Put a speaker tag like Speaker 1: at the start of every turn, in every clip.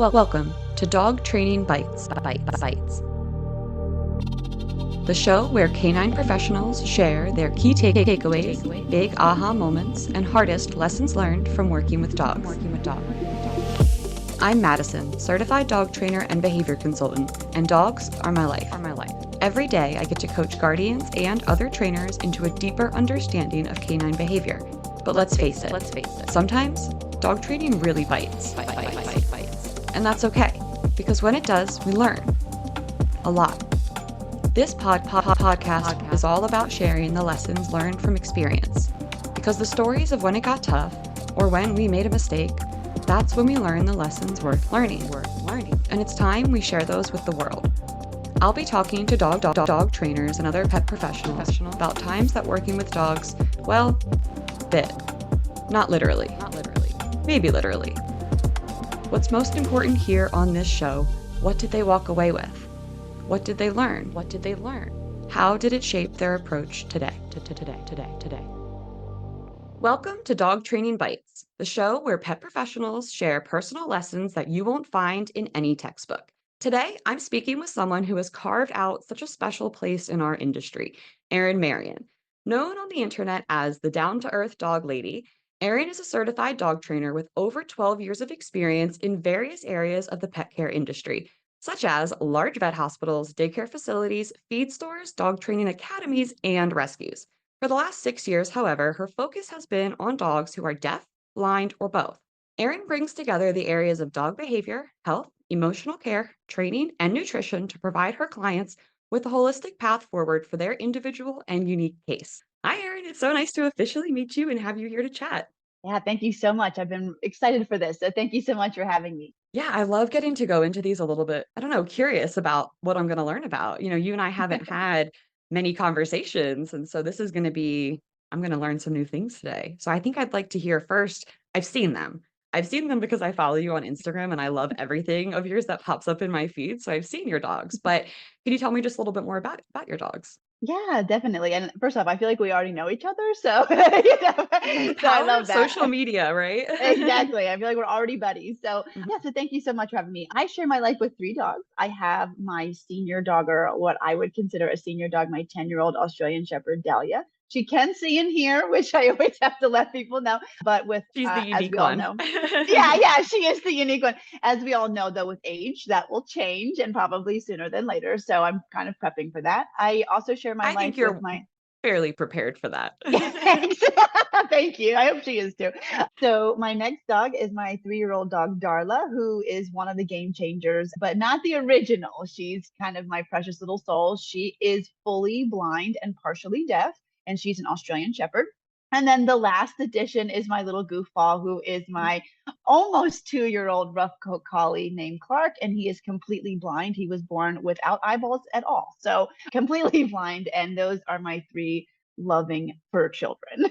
Speaker 1: Welcome to Dog Training Bytes, the show where canine professionals share their key takeaways, big aha moments, and hardest lessons learned from working with dogs. I'm Mattison, certified dog trainer and behavior consultant, and dogs are my life. Every day, I get to coach guardians and other trainers into a deeper understanding of canine behavior. But let's face it, sometimes dog training really bites. And that's okay, because when it does, we learn a lot. This podcast is all about sharing the lessons learned from experience, because the stories of when it got tough or when we made a mistake, that's when we learn the lessons worth learning. And it's time we share those with the world. I'll be talking to dog trainers and other pet professionals about times that working with dogs, well, bit. Not literally. Maybe literally. What's most important here on this show, what did they walk away with? What did they learn? How did it shape their approach today? Welcome to Dog Training Bytes, the show where pet professionals share personal lessons that you won't find in any textbook. Today, I'm speaking with someone who has carved out such a special place in our industry, Erin Marion. Known on the internet as the down-to-earth dog lady, Erin is a certified dog trainer with over 12 years of experience in various areas of the pet care industry, such as large vet hospitals, daycare facilities, feed stores, dog training academies, and rescues. For the last 6 years, however, her focus has been on dogs who are deaf, blind, or both. Erin brings together the areas of dog behavior, health, emotional care, training, and nutrition to provide her clients with a holistic path forward for their individual and unique case. Hi, Erin. It's so nice to officially meet you and have you here to chat.
Speaker 2: Yeah, thank you so much. I've been excited for this. So thank you so much for having me.
Speaker 1: Yeah, I love getting to go into these a little bit, I don't know, curious about what I'm going to learn about. You and I haven't had many conversations. And so this is going to be, I'm going to learn some new things today. So I think I'd like to hear first, I've seen them. I've seen them because I follow you on Instagram and I love everything of yours that pops up in my feed. So I've seen your dogs, but can you tell me just a little bit more about your dogs?
Speaker 2: Yeah, definitely. And first off, I feel like we already know each other. So,
Speaker 1: The
Speaker 2: so I
Speaker 1: power of
Speaker 2: love
Speaker 1: social
Speaker 2: that.
Speaker 1: media, right?
Speaker 2: Exactly. I feel like we're already buddies. So,
Speaker 1: Mhm.
Speaker 2: yeah, so thank you so much for having me. I share my life with three dogs. I have my senior dog, or what I would consider a senior dog, my 10-year-old Australian Shepherd, Dahlia. She can see and hear, which I always have to let people know. But
Speaker 1: She's the
Speaker 2: as
Speaker 1: unique
Speaker 2: we all
Speaker 1: one.
Speaker 2: know, yeah, she is the unique one. As we all know, though, with age, that will change and probably sooner than later. So I'm kind of prepping for that. I also share my
Speaker 1: I
Speaker 2: life
Speaker 1: think
Speaker 2: with
Speaker 1: you're
Speaker 2: my
Speaker 1: fairly prepared for that.
Speaker 2: yeah, thanks. Thank you. I hope she is too. So my next dog is my 3-year-old dog, Darla, who is one of the game changers, but not the original. She's kind of my precious little soul. She is fully blind and partially deaf, and she's an Australian Shepherd. And then the last addition is my little goofball, who is my almost 2-year-old rough coat collie named Clark, and he is completely blind. He was born without eyeballs at all. So completely blind. And those are my three loving fur children.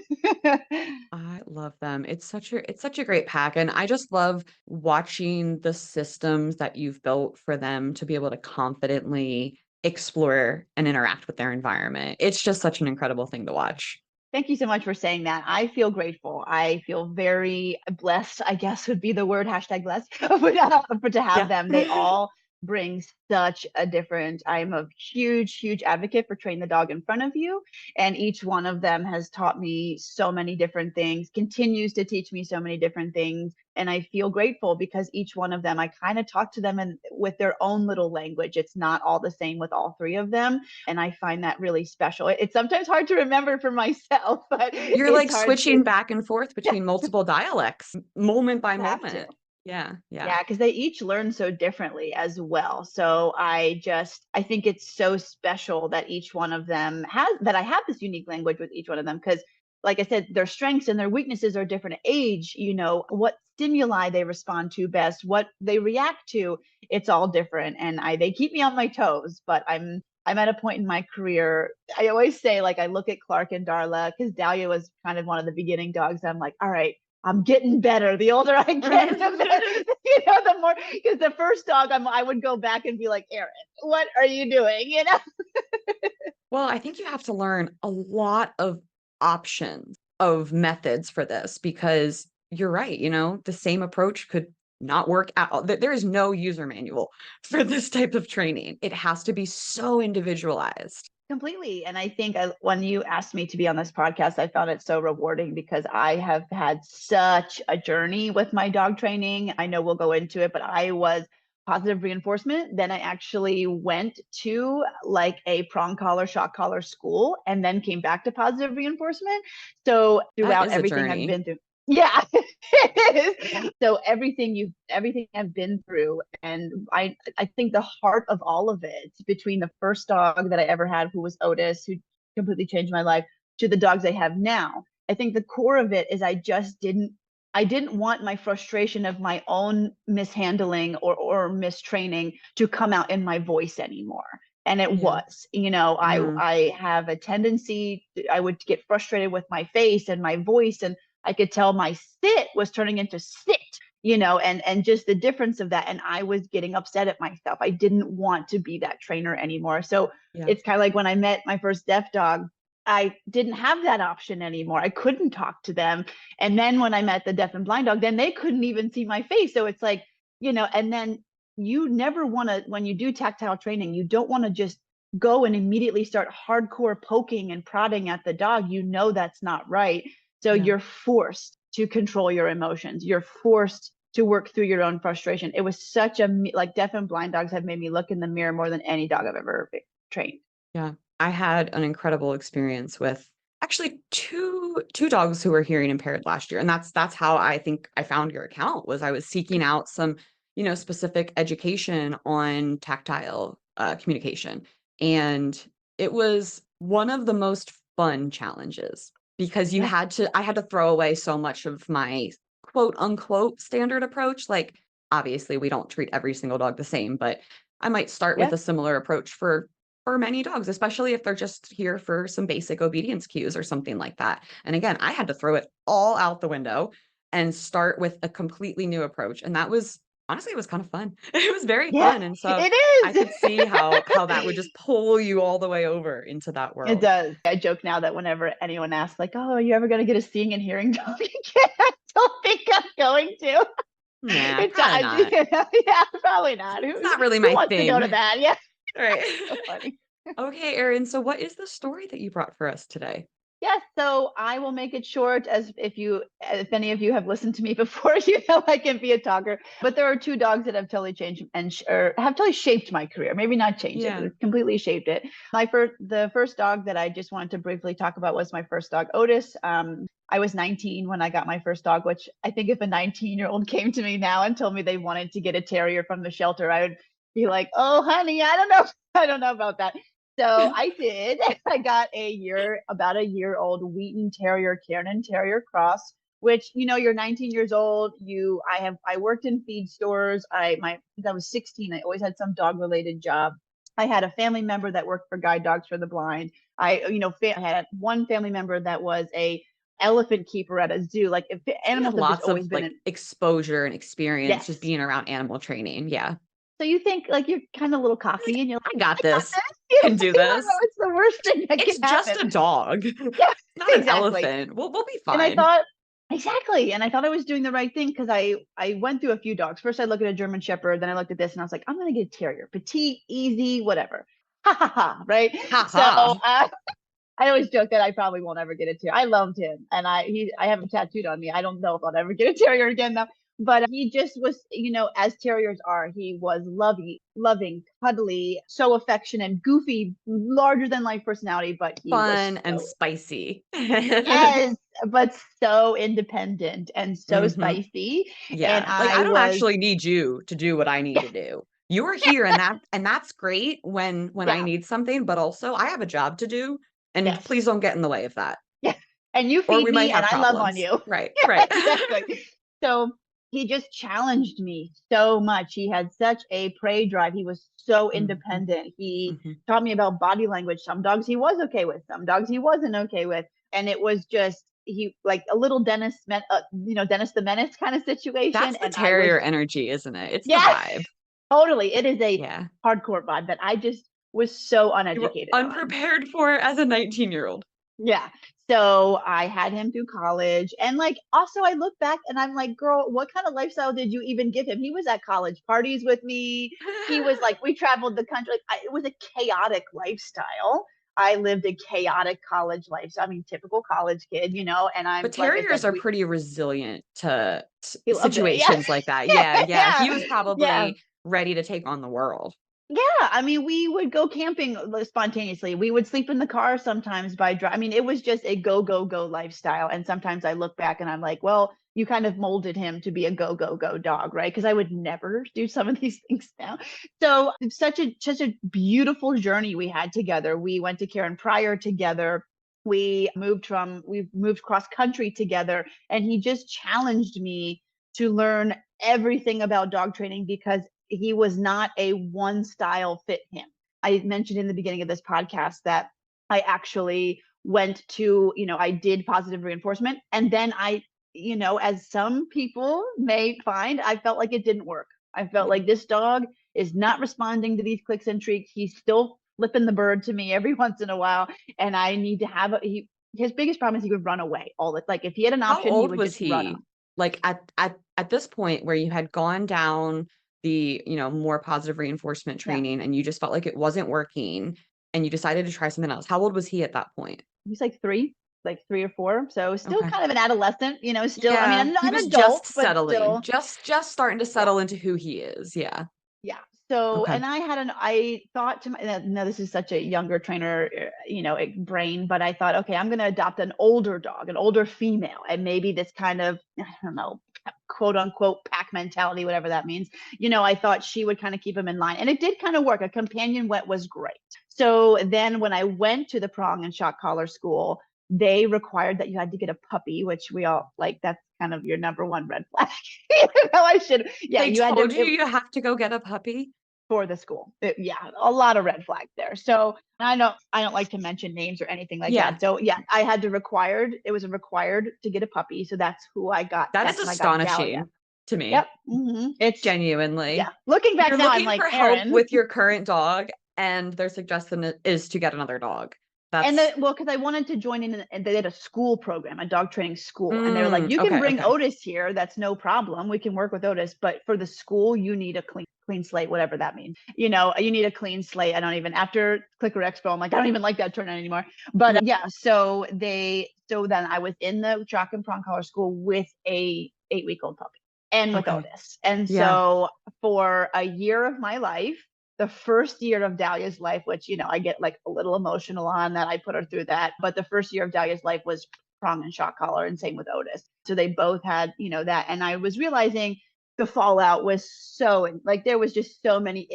Speaker 1: I love them. It's such a great pack, and I just love watching the systems that you've built for them to be able to confidently explore and interact with their environment. It's just such an incredible thing to watch.
Speaker 2: Thank you so much for saying that. I feel grateful. I feel very blessed, I guess would be the word, hashtag blessed, but to have
Speaker 1: Yeah.
Speaker 2: them. They all bring such a different. I'm a huge advocate for train the dog in front of you. And each one of them has taught me so many different things, continues to teach me so many different things. And I feel grateful because each one of them, I kind of talk to them with their own little language. It's not all the same with all three of them. And I find that really special. It's sometimes hard to remember for myself, but
Speaker 1: You're
Speaker 2: it's
Speaker 1: like
Speaker 2: hard to
Speaker 1: switching back and forth between multiple dialects, moment by
Speaker 2: have to.
Speaker 1: moment. Yeah, yeah.
Speaker 2: Yeah, because they each learn so differently as well. So I think it's so special that each one of them that I have this unique language with each one of them. Because, like I said, their strengths and their weaknesses are different at age, what stimuli they respond to best, what they react to, it's all different. And they keep me on my toes, but I'm at a point in my career. I always say, like, I look at Clark and Darla because Dahlia was kind of one of the beginning dogs. I'm like, all right, I'm getting better. The older I get, the more, because the first dog, I would go back and be like, Erin, what are you doing?
Speaker 1: Well, I think you have to learn a lot of options of methods for this because you're right, the same approach could not work at all. There is no user manual for this type of training. It has to be so individualized.
Speaker 2: Completely. And I think when you asked me to be on this podcast, I found it so rewarding because I have had such a journey with my dog training. I know we'll go into it, but I was positive reinforcement. Then I actually went to like a prong collar, shock collar school, and then came back to positive reinforcement. So
Speaker 1: That
Speaker 2: throughout
Speaker 1: is a
Speaker 2: everything I've
Speaker 1: journey.
Speaker 2: been through, yeah, it is. So everything I've been through, and I think the heart of all of it, between the first dog that I ever had, who was Otis, who completely changed my life, to the dogs I have now, I think the core of it is I didn't want my frustration of my own mishandling or mistraining to come out in my voice anymore. And it
Speaker 1: Yeah.
Speaker 2: was, you know,
Speaker 1: Mm.
Speaker 2: I have a tendency, I would get frustrated with my face and my voice, and I could tell my sit was turning into sit, you know, and just the difference of that. And I was getting upset at myself. I didn't want to be that trainer anymore. So
Speaker 1: Yeah.
Speaker 2: it's kind of like when I met my first deaf dog, I didn't have that option anymore. I couldn't talk to them. And then when I met the deaf and blind dog, then they couldn't even see my face. So it's like, you know, and then you never want to, when you do tactile training, you don't want to just go and immediately start hardcore poking and prodding at the dog. You know, that's not right. So
Speaker 1: Yeah.
Speaker 2: you're forced to control your emotions. You're forced to work through your own frustration. It was such a, like, deaf and blind dogs have made me look in the mirror more than any dog I've ever trained.
Speaker 1: Yeah. I had an incredible experience with actually two dogs who were hearing impaired last year. And that's how I think I found your account. Was I was seeking out some, specific education on tactile communication. And it was one of the most fun challenges because
Speaker 2: Yeah.
Speaker 1: I had to throw away so much of my quote unquote standard approach. Like, obviously we don't treat every single dog the same, but I might start with
Speaker 2: Yeah.
Speaker 1: a similar approach for many dogs, especially if they're just here for some basic obedience cues or something like that. And again, I had to throw it all out the window and start with a completely new approach. And that was honestly, it was kind of fun. It was very
Speaker 2: Yeah,
Speaker 1: fun. And so
Speaker 2: it
Speaker 1: I could see how that would
Speaker 2: is.
Speaker 1: just pull you all the way over into that
Speaker 2: It
Speaker 1: world.
Speaker 2: does. I joke now that whenever anyone asks, like, "Oh, are you ever going to get a seeing and hearing dog again?" I don't think I'm going to.
Speaker 1: Nah,
Speaker 2: It's
Speaker 1: probably not.
Speaker 2: yeah, probably not.
Speaker 1: It's not really
Speaker 2: Who
Speaker 1: my
Speaker 2: wants to go to
Speaker 1: thing.
Speaker 2: that? Yeah,
Speaker 1: Right.
Speaker 2: so funny.
Speaker 1: Okay, Erin. So what is the story that you brought for us today?
Speaker 2: Yes, so I will make it short, as if any of you have listened to me before, you know I can be a talker. But there are two dogs that have totally changed and or have totally shaped my career. Maybe not changed it, but
Speaker 1: Yeah.
Speaker 2: it's completely shaped it. The first dog that I just wanted to briefly talk about was my first dog, Otis. I was 19 when I got my first dog, which I think if a 19-year-old came to me now and told me they wanted to get a terrier from the shelter, I would be like, "Oh, honey, I don't know, I don't know about that." So I did. I got about a year old Wheaton Terrier, Cairn Terrier cross, which, you know, you're 19 years old. I worked in feed stores. Since I was 16, I always had some dog related job. I had a family member that worked for Guide Dogs for the Blind. I had one family member that was a elephant keeper at a zoo. Like, if
Speaker 1: So you have
Speaker 2: animals have just
Speaker 1: lots
Speaker 2: always
Speaker 1: of
Speaker 2: been
Speaker 1: like
Speaker 2: in.
Speaker 1: exposure and experience just
Speaker 2: Yes.
Speaker 1: being around animal training. Yeah.
Speaker 2: So you think like you're kind of a little
Speaker 1: Like,
Speaker 2: cocky and you're
Speaker 1: I
Speaker 2: like,
Speaker 1: got
Speaker 2: I got
Speaker 1: this.
Speaker 2: this.
Speaker 1: Can do
Speaker 2: You don't know
Speaker 1: this.
Speaker 2: it's the worst thing that can
Speaker 1: It's just
Speaker 2: happen.
Speaker 1: a dog.
Speaker 2: Yeah,
Speaker 1: Not an
Speaker 2: exactly.
Speaker 1: elephant. We'll be
Speaker 2: And I
Speaker 1: fine.
Speaker 2: thought, exactly. And I thought I was doing the right thing because I went through a few dogs. First, I looked at a German Shepherd, then I looked at this, and I was like, I'm gonna get a terrier, petite, easy, whatever. Ha ha ha. Right.
Speaker 1: Ha
Speaker 2: So
Speaker 1: ha.
Speaker 2: I always joke that I probably won't ever get a terrier. I loved him, and I have him tattooed on me. I don't know if I'll ever get a terrier again though. But he just was, you know, as terriers are. He was loving, cuddly, so affectionate, goofy, larger than life personality. But he was
Speaker 1: Fun and
Speaker 2: so,
Speaker 1: spicy.
Speaker 2: yes, but so independent and so
Speaker 1: Hmm.
Speaker 2: spicy. And
Speaker 1: Yeah. Like,
Speaker 2: I
Speaker 1: I don't
Speaker 2: was,
Speaker 1: actually need you to do what I need
Speaker 2: yeah,
Speaker 1: to do. You're here and that's great when I
Speaker 2: yeah,
Speaker 1: need something, but also I have a job to do and
Speaker 2: yes,
Speaker 1: please don't get in the way of that.
Speaker 2: yeah. And you
Speaker 1: Or
Speaker 2: feed
Speaker 1: we might
Speaker 2: me, and
Speaker 1: have
Speaker 2: I love on
Speaker 1: problems.
Speaker 2: you.
Speaker 1: Right.
Speaker 2: Yeah,
Speaker 1: Right.
Speaker 2: exactly. So he just challenged me so much. He had such a prey drive. He was so
Speaker 1: Hmm.
Speaker 2: independent. He
Speaker 1: Hmm.
Speaker 2: taught me about body language. Some dogs he was okay with, some dogs he wasn't okay with. And it was just, he like a little Dennis the Menace kind of situation.
Speaker 1: That's the
Speaker 2: And I was,
Speaker 1: terrier energy, isn't it? It's the
Speaker 2: yeah,
Speaker 1: vibe.
Speaker 2: totally. It is a
Speaker 1: Yeah.
Speaker 2: hardcore vibe that I just was so
Speaker 1: You were
Speaker 2: uneducated on.
Speaker 1: unprepared for as a 19-year-old.
Speaker 2: Yeah. So I had him through college. And like, also I look back and I'm like, girl, what kind of lifestyle did you even give him? He was at college parties with me. He was like, we traveled the country. Like, it was a chaotic lifestyle. I lived a chaotic college life. So I mean, typical college kid, and
Speaker 1: But
Speaker 2: I'm, like I
Speaker 1: terriers
Speaker 2: said,
Speaker 1: are pretty resilient to
Speaker 2: he loved it. Yeah.
Speaker 1: situations like that. Yeah, yeah.
Speaker 2: Yeah.
Speaker 1: He was
Speaker 2: Yeah.
Speaker 1: probably ready to take on the world.
Speaker 2: Yeah, I mean, we would go camping spontaneously. We would sleep in the car sometimes by drive. I mean, it was just a go, go, go lifestyle. And sometimes I look back and I'm like, well, you kind of molded him to be a go, go, go dog, right? Because I would never do some of these things now. So it's such a beautiful journey we had together. We went to Karen Pryor together. We moved cross country together, and he just challenged me to learn everything about dog training because he was not a one style fit him. I mentioned in the beginning of this podcast that I actually went to, I did positive reinforcement, and then as some people may find, I felt like it didn't work. I felt like this dog is not responding to these clicks and treats. He's still flipping the bird to me every once in a while, and I need to have his biggest problem is he would run away all the, like if he had an
Speaker 1: How
Speaker 2: option, he
Speaker 1: old
Speaker 2: would
Speaker 1: was
Speaker 2: just run
Speaker 1: he?
Speaker 2: off.
Speaker 1: Like at this point where you had gone down the, more positive reinforcement
Speaker 2: Yeah.
Speaker 1: training and you just felt like it wasn't working and you decided to try something else. How old was he at that point?
Speaker 2: He's like 3 or 4. So still
Speaker 1: Okay.
Speaker 2: kind of an adolescent, still, I mean,
Speaker 1: Yeah, he
Speaker 2: an
Speaker 1: was
Speaker 2: adult,
Speaker 1: just
Speaker 2: but
Speaker 1: settling,
Speaker 2: still,
Speaker 1: just starting to
Speaker 2: yeah,
Speaker 1: settle into who he is. Yeah.
Speaker 2: yeah. So,
Speaker 1: Okay.
Speaker 2: and I thought to no, this is such a younger trainer, brain, but I thought, okay, I'm going to adopt an older dog, an older female, and maybe this kind of, I don't know, quote unquote pack mentality, whatever that means. I thought she would kind of keep him in line, and it did kind of work. A companion wet was great. So then when I went to the prong and shock collar school, they required that you had to get a puppy, which we all like. That's kind of your number one red flag. I should, yeah,
Speaker 1: They
Speaker 2: you had to.
Speaker 1: told you have to go get a puppy?
Speaker 2: For the school. Yeah, a lot of red flags there. So I don't like to mention names or anything like
Speaker 1: Yeah.
Speaker 2: that. So yeah, it was required to get a puppy. So that's who I got.
Speaker 1: That is
Speaker 2: That's when I got Dahlia.
Speaker 1: astonishing to me.
Speaker 2: Yep. It's,
Speaker 1: Genuinely.
Speaker 2: yeah. Looking back
Speaker 1: You're
Speaker 2: now, I'm
Speaker 1: looking
Speaker 2: like,
Speaker 1: for help
Speaker 2: Erin.
Speaker 1: with your current dog, and their suggestion is to get another dog. That's
Speaker 2: Well, because I wanted to join in, and they did a school program, a dog training school, and they were like, "You can
Speaker 1: okay,
Speaker 2: bring
Speaker 1: okay.
Speaker 2: Otis here. That's no problem. We can work with Otis, but for the school, you need a clean slate, whatever that means. You need a clean slate. I don't even after Clicker Expo, I'm like, I don't even like that trainer anymore. But yeah, so then I was in the shock and prong collar school with a 8-week-old puppy and with
Speaker 1: Okay.
Speaker 2: Otis, and
Speaker 1: Yeah.
Speaker 2: so for a year of my life, the first year of Dahlia's life, which, I get like a little emotional on that. I put her through that. But the first year of Dahlia's life was prong and shock collar, and same with Otis. So they both had, that. And I was realizing the fallout was so, like, there was just so many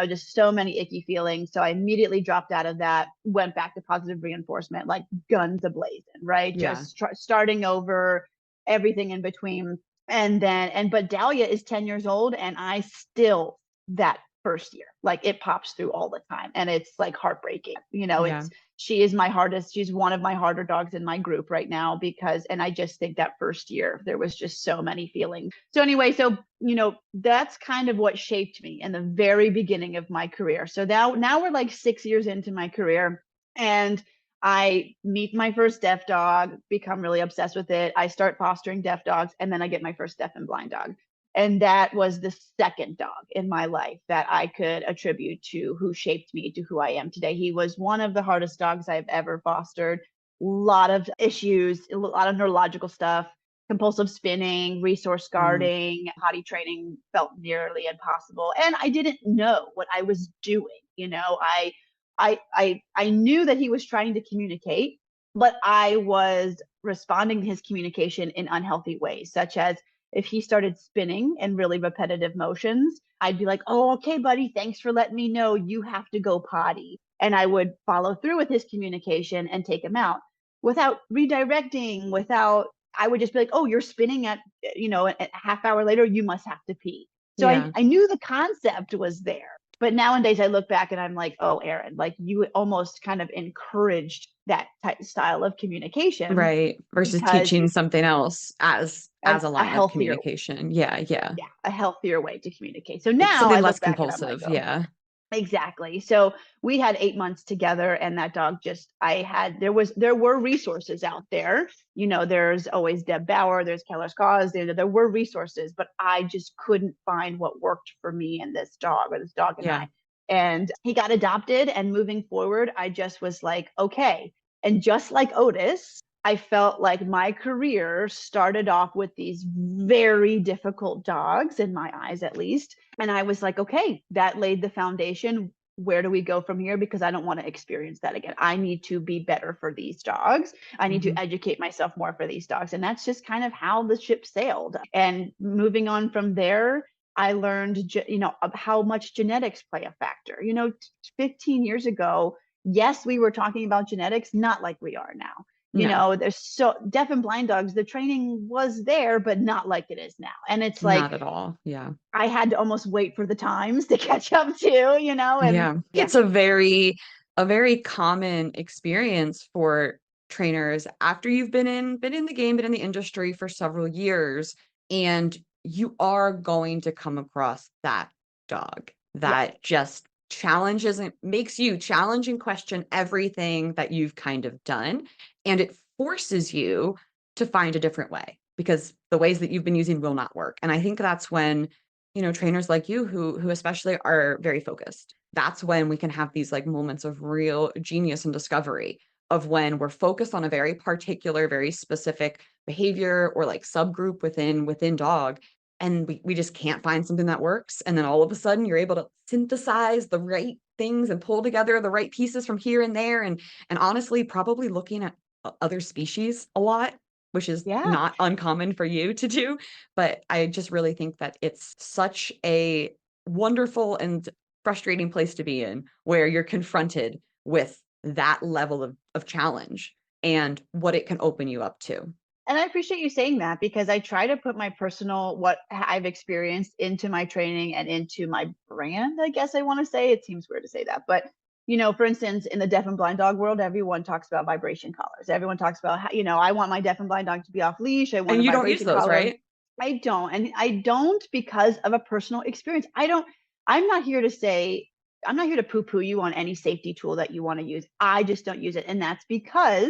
Speaker 2: just so many icky feelings. So I immediately dropped out of that, went back to positive reinforcement, like guns ablazing, right?
Speaker 1: Yeah.
Speaker 2: Just starting over, everything in between. But Dahlia is 10 years old, and I still, that first year, like it pops through all the time, and it's like heartbreaking.
Speaker 1: Yeah.
Speaker 2: She's one of my harder dogs in my group right now, and I just think that first year there was just so many feelings. So anyway, that's kind of what shaped me in the very beginning of my career. So now we're like 6 years into my career, and I meet my first deaf dog, become really obsessed with it. I start fostering deaf dogs, and then I get my first deaf and blind dog. And that was the second dog in my life that I could attribute to who shaped me to who I am today. He was one of the hardest dogs I've ever fostered. A lot of issues, a lot of neurological stuff, compulsive spinning, resource guarding, potty training felt nearly impossible. And I didn't know what I was doing. I knew that he was trying to communicate, but I was responding to his communication in unhealthy ways, such as if he started spinning in really repetitive motions, I'd be like, oh, okay, buddy, thanks for letting me know you have to go potty. And I would follow through with his communication and take him out without redirecting, I would just be like, oh, you're spinning at, a half hour later, you must have to pee. So
Speaker 1: Yeah.
Speaker 2: I knew the concept was there. But nowadays I look back and I'm like, oh, Erin, like you almost kind of encouraged that type style of communication.
Speaker 1: Right. Versus teaching something else as a
Speaker 2: a
Speaker 1: line of
Speaker 2: healthier,
Speaker 1: communication. Yeah. Yeah.
Speaker 2: a healthier way to communicate. So
Speaker 1: Like
Speaker 2: now
Speaker 1: something
Speaker 2: I
Speaker 1: less
Speaker 2: look back and I'm like,
Speaker 1: compulsive.
Speaker 2: oh,
Speaker 1: Yeah.
Speaker 2: Exactly. So we had 8 months together, and that dog just there were resources out there. There's always Deb Bauer, there's Keller's Cause, there were resources, but I just couldn't find what worked for me and this dog, or this dog and
Speaker 1: Yeah.
Speaker 2: I. And he got adopted, and moving forward, I just was like, okay. And just like Otis, I felt like my career started off with these very difficult dogs, in my eyes at least. And I was like, okay, that laid the foundation. Where do we go from here? Because I don't want to experience that again. I need to be better for these dogs. I need
Speaker 1: Hmm.
Speaker 2: to educate myself more for these dogs. And that's just kind of how the ship sailed. And moving on from there, I learned, of how much genetics play a factor. 15 years ago, yes, we were talking about genetics, not like we are now.
Speaker 1: No,
Speaker 2: There's so deaf and blind dogs, the training was there, but not like it is now. And it's like,
Speaker 1: not at all. Yeah.
Speaker 2: I had to almost wait for the times to catch up to, and
Speaker 1: Yeah.
Speaker 2: yeah.
Speaker 1: It's a very common experience for trainers after you've been in the game, been in the industry for several years, and you are going to come across that dog
Speaker 2: Yeah.
Speaker 1: that just challenges and makes you challenge and question everything that you've kind of done. And it forces you to find a different way because the ways that you've been using will not work. And I think that's when trainers like you who especially are very focused. That's when we can have these like moments of real genius and discovery of when we're focused on a very particular, very specific behavior or like subgroup within dog. And we just can't find something that works. And then all of a sudden you're able to synthesize the right things and pull together the right pieces from here and there. And honestly, probably looking at other species a lot, which is
Speaker 2: Yeah.
Speaker 1: not uncommon for you to do. But I just really think that it's such a wonderful and frustrating place to be in where you're confronted with that level of challenge and what it can open you up to.
Speaker 2: And I appreciate you saying that, because I try to put my personal, what I've experienced, into my training and into my brand, I guess I want to say. It seems weird to say that. But, for instance, in the deaf and blind dog world, everyone talks about vibration collars. Everyone talks about how, I want my deaf and blind dog to be off leash. I want
Speaker 1: And
Speaker 2: a
Speaker 1: you don't use
Speaker 2: vibration
Speaker 1: those,
Speaker 2: collar.
Speaker 1: right?
Speaker 2: I don't. And I don't because of a personal experience. I'm not here to say, I'm not here to poo poo you on any safety tool that you want to use. I just don't use it. And that's because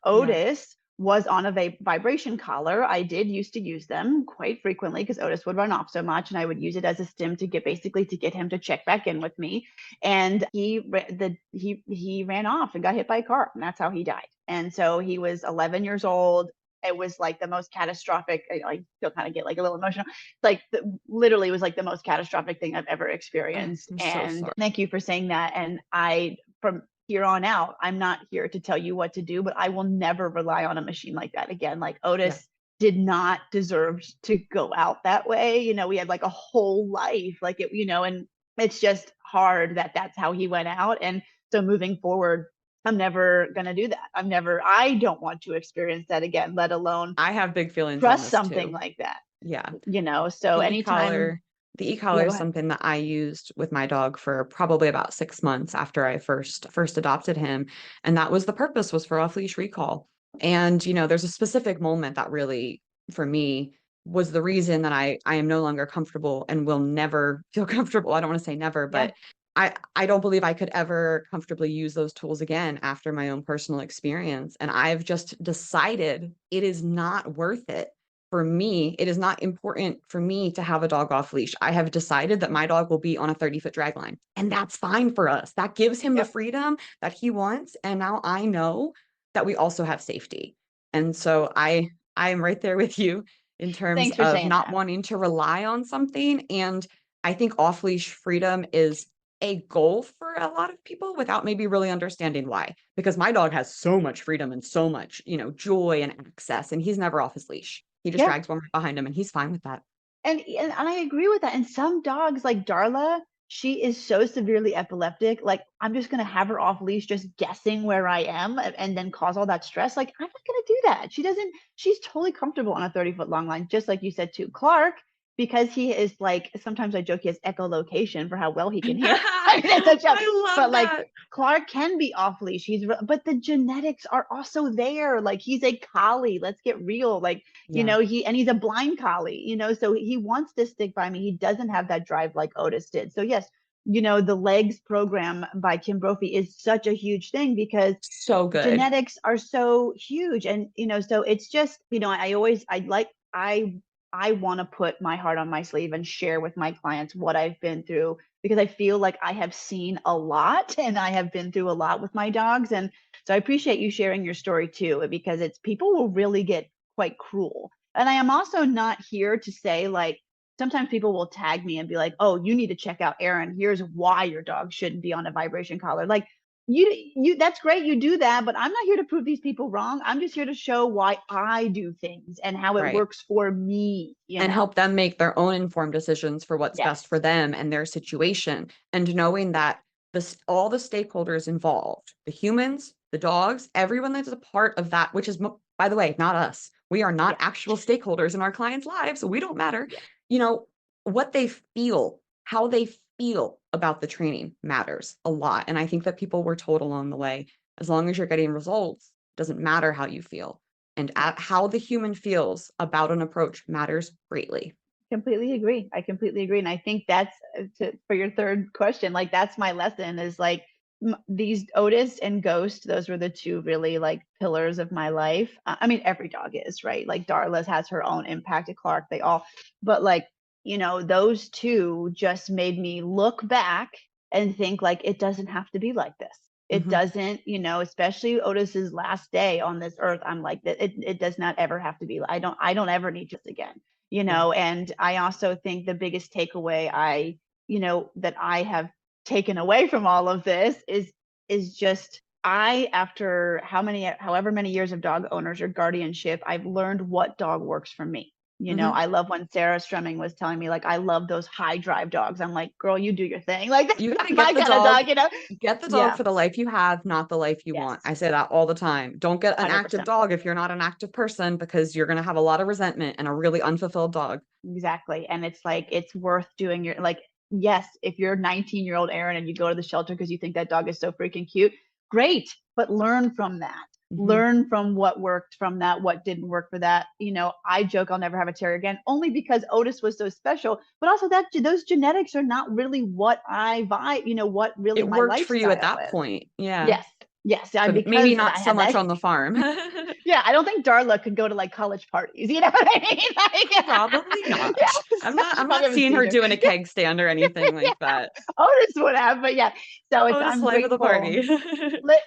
Speaker 1: Yeah.
Speaker 2: Otis was on a vibration collar. I did used to use them quite frequently because Otis would run off so much, and I would use it as a stim to get him to check back in with me. And he ran off and got hit by a car, and that's how he died. And so he was 11 years old. It was like the most catastrophic. I still kind of get like a little emotional. Like literally was like the most catastrophic thing I've ever
Speaker 1: Oh,
Speaker 2: experienced.
Speaker 1: I'm so
Speaker 2: And
Speaker 1: sorry.
Speaker 2: thank you for saying that. And from here on out, I'm not here to tell you what to do, but I will never rely on a machine like that again. Like
Speaker 1: Yeah.
Speaker 2: Otis did not deserve to go out that way. We had like a whole life, like and it's just hard that that's how he went out. And so moving forward, I'm never going to do that. I don't want to experience that again, let alone
Speaker 1: I have big feelings on
Speaker 2: trust
Speaker 1: this
Speaker 2: something
Speaker 1: too.
Speaker 2: like that,
Speaker 1: Yeah.
Speaker 2: So
Speaker 1: The
Speaker 2: anytime,
Speaker 1: e-collar the
Speaker 2: yeah,
Speaker 1: e-collar
Speaker 2: go
Speaker 1: is
Speaker 2: ahead.
Speaker 1: something that I used with my dog for probably about 6 months after I first adopted him, and that was the purpose was for off-leash recall. And, there's a specific moment that really, for me, was the reason that I am no longer comfortable and will never feel comfortable. I don't wanna say never,
Speaker 2: Yeah.
Speaker 1: but I don't believe I could ever comfortably use those tools again after my own personal experience, and I've just decided it is not worth it for me. It is not important for me to have a dog off leash. I have decided that my dog will be on a 30-foot drag line, and that's fine for us. That gives him the
Speaker 2: Yep.
Speaker 1: freedom that he wants, and now I know that we also have safety. And so I am right there with you in terms
Speaker 2: Thanks for
Speaker 1: of
Speaker 2: saying
Speaker 1: not
Speaker 2: that.
Speaker 1: wanting to rely on something, and I think off leash freedom is a goal for a lot of people without maybe really understanding why. Because my dog has so much freedom and so much, joy and access, and he's never off his leash. He just
Speaker 2: Yeah.
Speaker 1: drags one right behind him, and he's fine with that.
Speaker 2: And I agree with that. And some dogs, like Darla, she is so severely epileptic. Like, I'm just gonna have her off leash, just guessing where I am, and then cause all that stress. Like, I'm not gonna do that. She doesn't. She's totally comfortable on a 30-foot long line, just like you said too. Clark, because he is like, sometimes I joke he has echolocation for how well he can hear. I mean, it's a joke,
Speaker 1: I
Speaker 2: but
Speaker 1: love
Speaker 2: like
Speaker 1: that.
Speaker 2: Clark can be off leash. But the genetics are also there. Like, he's a collie. Let's get real. Like,
Speaker 1: Yeah.
Speaker 2: he's a blind collie, so he wants to stick by me. He doesn't have that drive like Otis did. So yes, the legs program by Kim Brophy is such a huge thing because
Speaker 1: So good.
Speaker 2: genetics are so huge. And, so it's just, I want to put my heart on my sleeve and share with my clients what I've been through, because I feel like I have seen a lot and I have been through a lot with my dogs. And so I appreciate you sharing your story too, because people will really get quite cruel. And I am also not here to say, like, sometimes people will tag me and be like, oh, you need to check out Erin. Here's why your dog shouldn't be on a vibration collar. Like, that's great, you do that, but I'm not here to prove these people wrong. I'm just here to show why I do things and how it
Speaker 1: Right.
Speaker 2: works for me,
Speaker 1: and help them make their own informed decisions for what's
Speaker 2: Yes.
Speaker 1: best for them and their situation. And knowing that all the stakeholders involved, the humans, the dogs, everyone that's a part of that, which is, by the way, not us. We are not actual stakeholders in our clients' lives, so we don't matter. What they feel, how they feel about the training matters a lot. And I think that people were told along the way, as long as you're getting results, it doesn't matter how you feel. And how the human feels about an approach matters greatly.
Speaker 2: Completely agree. I completely agree. And I think that's for your third question, like, that's my lesson is like these Otis and Ghost, those were the two really like pillars of my life. I mean, every dog is, right? Like Darla has her own impact at Clark, but like, those two just made me look back and think like, it doesn't have to be like this. It doesn't, especially Otis's last day on this earth. I'm like, it does not ever have to be. I don't ever need this again, and I also think the biggest takeaway that I have taken away from all of this is just after however many years of dog owners or guardianship, I've learned what dog works for me. I love when Sarah Strumming was telling me, like, I love those high drive dogs. I'm like, girl, you do your thing. Like,
Speaker 1: you gotta
Speaker 2: get the dog,
Speaker 1: get the dog for the life you have, not the life you want. I say that all the time. Don't get an 100%. Active dog if you're not an active person, because you're going to have a lot of resentment and a really unfulfilled dog.
Speaker 2: Exactly. And it's like, it's worth doing yes, if you're 19-year-old Erin and you go to the shelter because you think that dog is so freaking cute, great, but learn from that. Learn from what worked from that, what didn't work for that. I joke I'll never have a terrier again, only because Otis was so special, but also that those genetics are not really what I vibe, what really
Speaker 1: it
Speaker 2: my
Speaker 1: worked for you at that
Speaker 2: is.
Speaker 1: point. Yeah.
Speaker 2: Yes.
Speaker 1: Maybe not so much on the farm.
Speaker 2: Yeah, I don't think Darla could go to like college parties. You know what I mean? Like,
Speaker 1: probably not. Yeah. I'm not seeing her doing a keg stand or anything like that.
Speaker 2: Otis would have, but yeah. So
Speaker 1: I'm life of the party.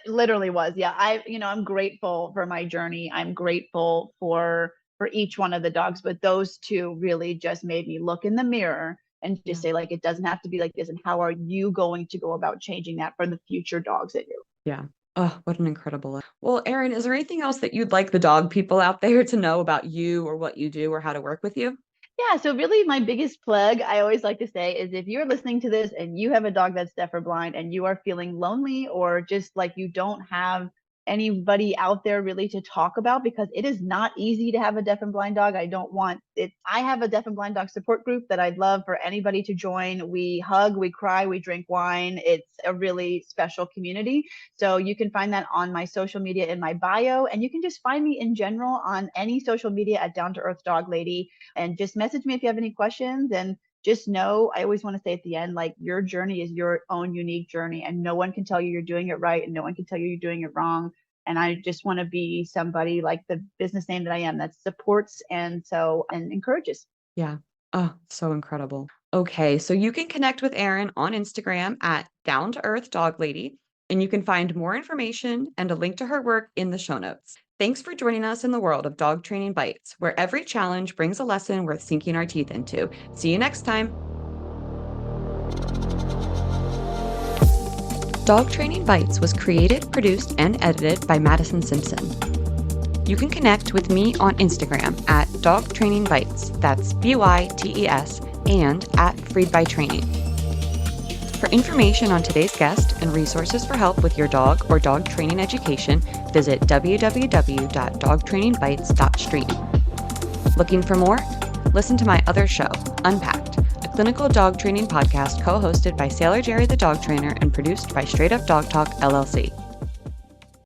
Speaker 2: Literally was. Yeah. I'm grateful for my journey. I'm grateful for each one of the dogs, but those two really just made me look in the mirror and just say, like, it doesn't have to be like this. And how are you going to go about changing that for the future dogs that you?
Speaker 1: Yeah. Oh, what an incredible. Well, Erin, is there anything else that you'd like the dog people out there to know about you or what you do or how to work with you?
Speaker 2: Yeah, so really my biggest plug, I always like to say, is if you're listening to this and you have a dog that's deaf or blind and you are feeling lonely or just like you don't have anybody out there really to talk about, because it is not easy to have a deaf and blind dog. I don't want it. I have a deaf and blind dog support group that I'd love for anybody to join. We hug, we cry, we drink wine. It's a really special community. So you can find that on my social media in my bio, and you can just find me in general on any social media at Down to Earth Dog Lady, and just message me if you have any questions. And just know, I always want to say at the end, like, your journey is your own unique journey, and no one can tell you you're doing it right, and no one can tell you you're doing it wrong. And I just want to be somebody, like the business name that I am, that supports and encourages.
Speaker 1: Yeah. Oh, so incredible. Okay, so you can connect with Erin on Instagram at Down to Earth Dog Lady, and you can find more information and a link to her work in the show notes. Thanks for joining us in the world of Dog Training Bytes, where every challenge brings a lesson worth sinking our teeth into. See you next time. Dog Training Bytes was created, produced, and edited by Mattison Skoog-Simpson. You can connect with me on Instagram at Dog Training Bytes, that's BYTES, and at Freed by Training. For information on today's guest and resources for help with your dog or dog training education, visit www.dogtrainingbytes.stream. Looking for more? Listen to my other show, Unpacked, a clinical dog training podcast co-hosted by Sailor Jerry the Dog Trainer and produced by Straight Up Dog Talk, LLC.